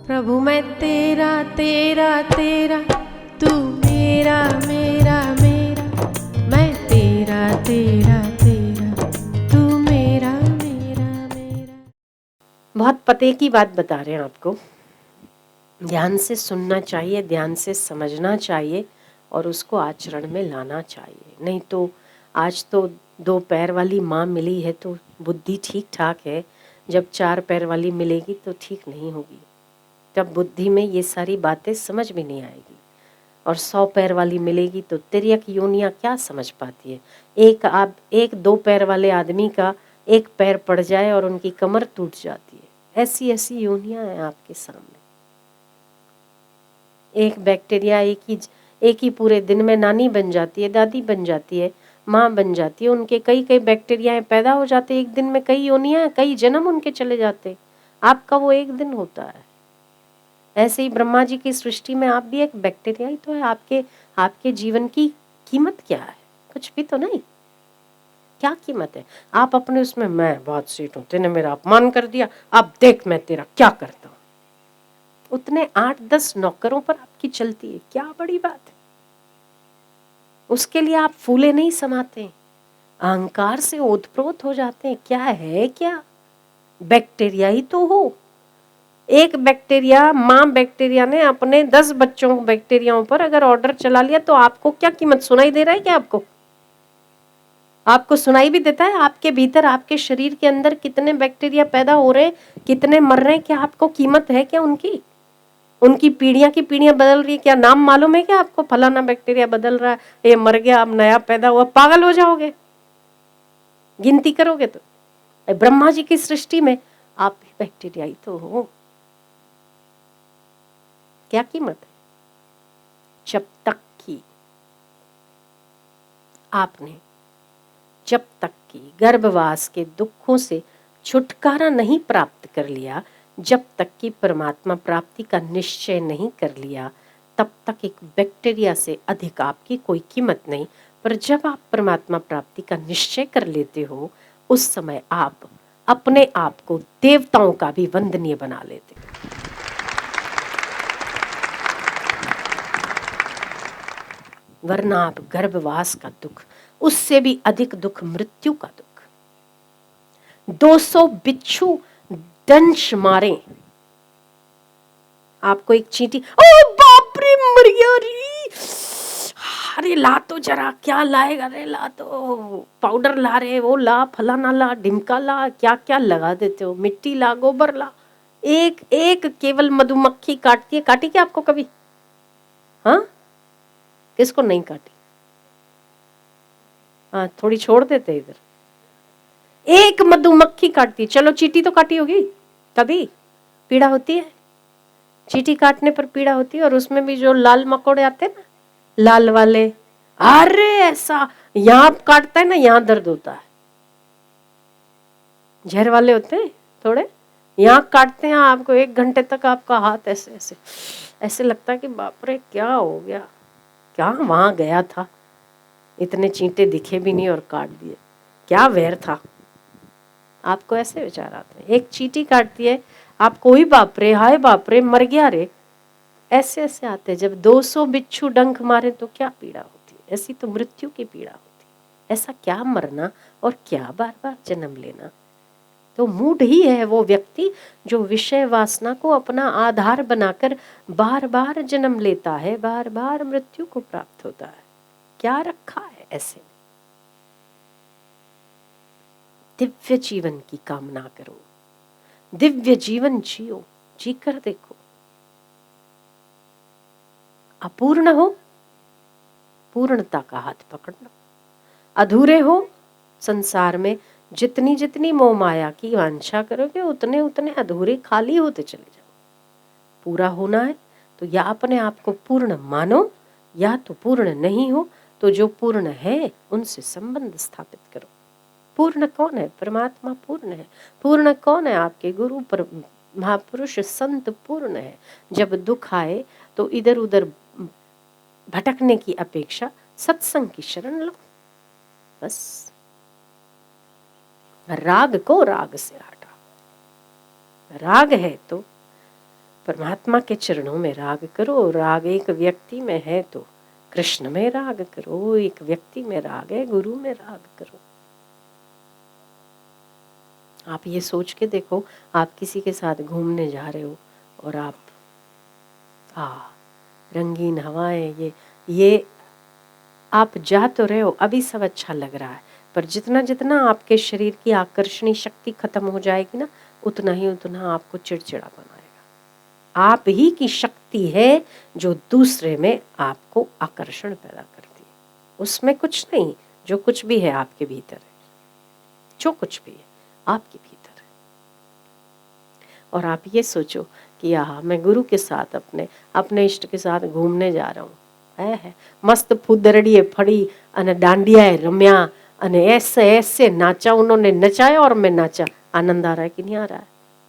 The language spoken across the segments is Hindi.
प्रभु मैं तेरा तेरा तेरा, तू मेरा मेरा मेरा, मैं तेरा तेरा तेरा, तू मेरा मेरा मेरा। बहुत पते की बात बता रहे हैं आपको। ध्यान से सुनना चाहिए, ध्यान से समझना चाहिए और उसको आचरण में लाना चाहिए। नहीं तो आज तो 2 पैर वाली माँ मिली है तो बुद्धि ठीक ठाक है, जब 4 पैर वाली मिलेगी तो ठीक नहीं होगी। तब बुद्धि में ये सारी बातें समझ में नहीं आएगी। और 100 पैर वाली मिलेगी तो तिर्यक योनियाँ क्या समझ पाती है। एक 2 पैर वाले आदमी का एक पैर पड़ जाए और उनकी कमर टूट जाती है। ऐसी ऐसी योनियाँ हैं आपके सामने। एक बैक्टीरिया एक ही पूरे दिन में नानी बन जाती है, दादी बन जाती है, माँ बन जाती है। उनके कई कई बैक्टीरिया पैदा हो जाते हैं एक दिन में, कई योनियाँ, कई जन्म उनके चले जाते हैं। आपका वो एक दिन होता है। ऐसे ही ब्रह्मा जी की सृष्टि में आप भी एक बैक्टीरिया ही तो है। आपके जीवन की कीमत क्या है? कुछ भी तो नहीं। क्या कीमत है? आप अपने उसमें मैं बहुत सीट हूं, तूने मेरा अपमान कर दिया, अब देख मैं तेरा क्या करता हूं। उतने 8-10 नौकरों पर आपकी चलती है, क्या बड़ी बात है। उसके लिए आप फूले नहीं समाते, अहंकार से ओतप्रोत हो जाते हैं। क्या है क्या? बैक्टीरिया ही तो हो। एक बैक्टीरिया, माँ बैक्टीरिया ने अपने 10 बच्चों बैक्टीरियाओं पर अगर ऑर्डर चला लिया तो आपको क्या कीमत? सुनाई दे रहा है क्या आपको? आपको सुनाई भी देता है? आपके भीतर, आपके शरीर के अंदर कितने बैक्टीरिया पैदा हो रहे हैं, कितने मर रहे हैं, क्या आपको कीमत है क्या उनकी? उनकी पीढ़ियां की पीढ़ियां बदल रही है, क्या नाम मालूम है क्या आपको? फलाना बैक्टीरिया बदल रहा है, ये मर गया, अब नया पैदा हुआ। पागल हो जाओगे गिनती करोगे तो। ब्रह्मा जी की सृष्टि में आप भी बैक्टीरिया ही तो हो। क्या कीमत है? जब तक कि गर्भवास के दुखों से छुटकारा नहीं प्राप्त कर लिया, जब तक कि परमात्मा प्राप्ति का निश्चय नहीं कर लिया, तब तक एक बैक्टीरिया से अधिक आपकी कोई कीमत नहीं। पर जब आप परमात्मा प्राप्ति का निश्चय कर लेते हो, उस समय आप अपने आप को देवताओं का भी वंदनीय बना लेते हो। वरना आप गर्भवास का दुख, उससे भी अधिक दुख मृत्यु का दुख। 200 बिच्छू दंश मारे, आपको एक चींटी, ओ बाप रे मर गया रे, अरे ला तो जरा, क्या लाएगा? अरे ला तो पाउडर ला रहे, वो ला, फलाना ला, ढिमका ला, क्या क्या लगा देते हो, मिट्टी ला, गोबर ला। एक एक केवल मधुमक्खी काटती है। काटी क्या आपको कभी? हाँ, किसको नहीं काटी? हाँ, थोड़ी छोड़ देते इधर। एक मधुमक्खी काटती है। चलो चींटी तो काटी होगी कभी? पीड़ा होती है चींटी काटने पर, पीड़ा होती है। और उसमें भी जो लाल मकोड़े आते हैं ना, लाल वाले, अरे ऐसा यहाँ काटता है ना, यहाँ दर्द होता है। जहर वाले होते हैं थोड़े, यहाँ काटते हैं आपको, 1 घंटे तक आपका हाथ ऐसे ऐसे ऐसे लगता है कि बाप रे क्या हो गया, क्या वहां गया था, इतने चींटे दिखे भी नहीं और काट दिए, क्या वैर था। आपको ऐसे विचार आते हैं। एक चींटी काटती है आपको, ही बाप रे, हाय बाप रे, मर गया रे, ऐसे ऐसे आते हैं। जब 200 बिच्छू डंक मारे तो क्या पीड़ा होती है, ऐसी तो मृत्यु की पीड़ा होती है। ऐसा क्या मरना और क्या बार बार जन्म लेना। तो मूढ़ ही है वो व्यक्ति जो विषय वासना को अपना आधार बनाकर बार बार जन्म लेता है, बार बार मृत्यु को प्राप्त होता है। क्या रखा है ऐसे? दिव्य जीवन की कामना करो, दिव्य जीवन जियो, जी कर देखो। अपूर्ण हो, पूर्णता का हाथ पकड़ना। अधूरे हो, संसार में जितनी जितनी मोह माया की वांछा करोगे, उतने उतने अधूरे खाली होते चले जाओ। पूरा होना है तो या अपने आप को पूर्ण मानो, या तो पूर्ण नहीं हो तो जो पूर्ण है उनसे संबंध स्थापित करो। पूर्ण कौन है? परमात्मा पूर्ण है। पूर्ण कौन है? आपके गुरु पर महापुरुष संत पूर्ण है। जब दुख आए तो इधर उधर भटकने की अपेक्षा सत्संग की शरण लो, बस। राग को राग से हटा। राग है तो परमात्मा के चरणों में राग करो। राग एक व्यक्ति में है तो कृष्ण में राग करो, एक व्यक्ति में राग है, गुरु में राग करो। आप ये सोच के देखो, आप किसी के साथ घूमने जा रहे हो और आप रंगीन हवाएं, ये आप जा तो रहे हो, अभी सब अच्छा लग रहा है, पर जितना जितना आपके शरीर की आकर्षणी शक्ति खत्म हो जाएगी ना, उतना ही उतना आपको चिड़चिड़ा बनाएगा। आप ही की शक्ति है जो दूसरे में आपको आकर्षण पैदा करती है। उसमें कुछ नहीं, जो कुछ भी है आपके भीतर है, जो कुछ भी है आपके भीतर है। और आप ये सोचो कि मैं गुरु के साथ अपने इष्ट के साथ घूमने जा रहा हूँ, है मस्त फुदरड़ीए फड़ी अने डांडियाए रम्या अने ऐसे ऐसे नाचा, उन्होंने नचाया और मैं नाचा। आनंद आ रहा है कि नहीं आ रहा है?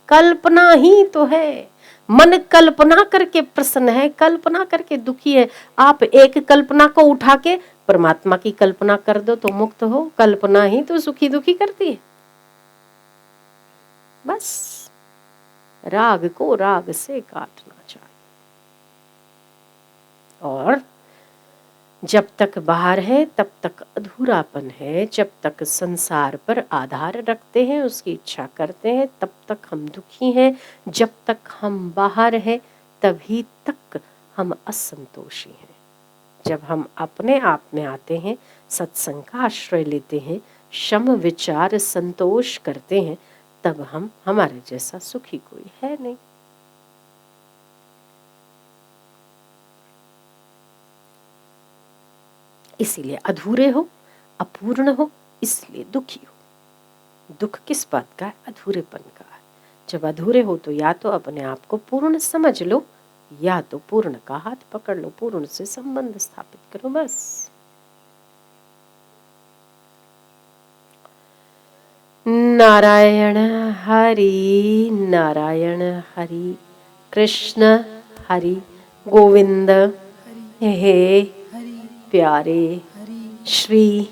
कल्पना ही तो है। मन कल्पना करके प्रसन्न है, कल्पना करके दुखी है। आप एक कल्पना को उठा के परमात्मा की कल्पना कर दो तो मुक्त हो। कल्पना ही तो सुखी दुखी करती है। बस राग को राग से काटना चाहिए। और जब तक बाहर है तब तक अधूरापन है। जब तक संसार पर आधार रखते हैं, उसकी इच्छा करते हैं, तब तक हम दुखी हैं। जब तक हम बाहर है तभी तक हम असंतोषी हैं। जब हम अपने आप में आते हैं, सत्संग का आश्रय लेते हैं, शम विचार संतोष करते हैं, तब हमारे जैसा सुखी कोई है नहीं। इसीलिए अधूरे हो, अपूर्ण हो, इसलिए दुखी हो। दुख किस बात का है? अधूरेपन का है। जब अधूरे हो तो या तो अपने आप को पूर्ण समझ लो, या तो पूर्ण का हाथ पकड़ लो, पूर्ण से संबंध स्थापित करो। बस नारायण हरि नारायण हरि, कृष्ण हरि गोविंद हे प्यारे श्री